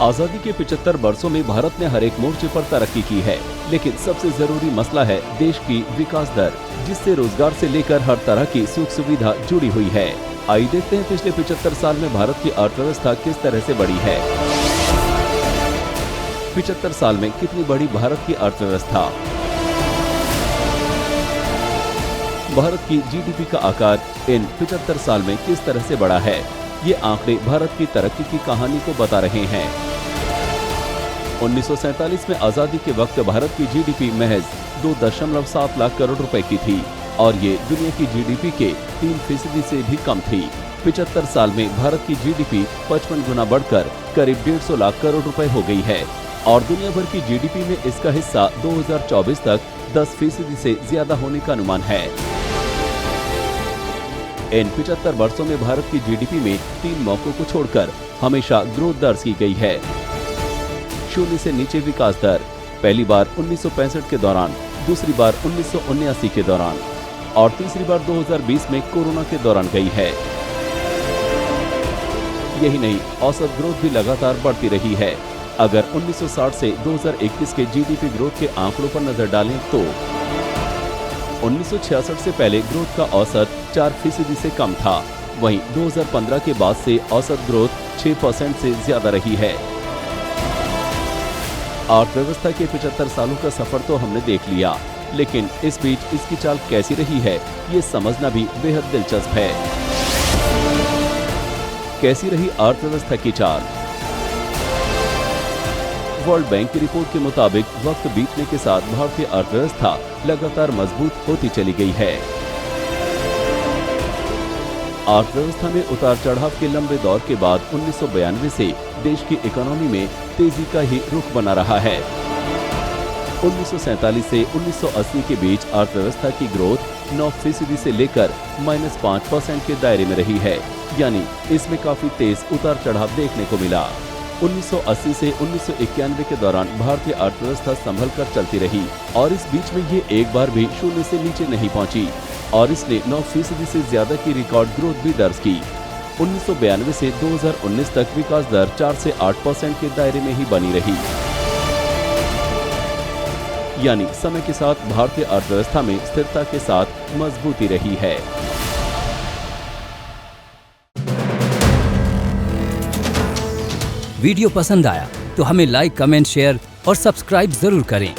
आजादी के 75 वर्षों में भारत ने हर एक मोर्चे पर तरक्की की है, लेकिन सबसे जरूरी मसला है देश की विकास दर, जिससे रोजगार से लेकर हर तरह की सुख सुविधा जुड़ी हुई है। आइए देखते हैं पिछले 75 साल में भारत की अर्थव्यवस्था किस तरह से बढ़ी है। 75 साल में कितनी बड़ी भारत की अर्थव्यवस्था। भारत की जीडीपी का आकार इन 75 साल में किस तरह से बढ़ा है, ये आंकड़े भारत की तरक्की की कहानी को बता रहे हैं। 1947 में आजादी के वक्त भारत की जीडीपी महज 2.7 लाख करोड़ रुपए की थी और ये दुनिया की जीडीपी के 3% से भी कम थी। 75 साल में भारत की जीडीपी 55 गुना बढ़कर करीब 150 लाख करोड़ रुपए हो गई है और दुनिया भर की जीडीपी में इसका हिस्सा 2024 तक 10% से ज्यादा होने का अनुमान है। इन 75 वर्षों में भारत की जीडीपी में 3 मौकों को छोड़कर हमेशा ग्रोथ दर्ज की गई है। 0 से नीचे विकास दर, पहली बार 1965 के दौरान, दूसरी बार 1979 के दौरान और तीसरी बार 2020 में कोरोना के दौरान गई है। यही नहीं, औसत ग्रोथ भी लगातार बढ़ती रही है। अगर 1960 से 2021 के जीडीपी ग्रोथ के आंकड़ों पर नजर डालें तो 1966 से पहले ग्रोथ का औसत 4% से कम था। वहीं 2015 के बाद से औसत ग्रोथ 6% से ज्यादा रही है। अर्थव्यवस्था के 75 सालों का सफर तो हमने देख लिया, लेकिन इस बीच इसकी चाल कैसी रही है, ये समझना भी बेहद दिलचस्प है। कैसी रही अर्थव्यवस्था की चाल। वर्ल्ड बैंक की रिपोर्ट के मुताबिक वक्त बीतने के साथ भारतीय अर्थव्यवस्था लगातार मजबूत होती चली गई है। अर्थव्यवस्था में उतार चढ़ाव के लंबे दौर के बाद 1992 से देश की इकोनॉमी में तेजी का ही रुख बना रहा है। 1947 से 1980 के बीच अर्थव्यवस्था की ग्रोथ 9% से लेकर -5% के दायरे में रही है, यानी इसमें काफी तेज उतार चढ़ाव देखने को मिला। 1980 से 1991 के दौरान भारतीय अर्थव्यवस्था संभल कर चलती रही और इस बीच में ये एक बार भी 0 से नीचे नहीं पहुंची और इसने 9% से ज्यादा की रिकॉर्ड ग्रोथ भी दर्ज की। 1992 से 2019 तक विकास दर 4 से 8% के दायरे में ही बनी रही, यानी समय के साथ भारतीय अर्थव्यवस्था में स्थिरता के साथ मजबूती रही है। वीडियो पसंद आया तो हमें लाइक, कमेंट, शेयर और सब्सक्राइब जरूर करें।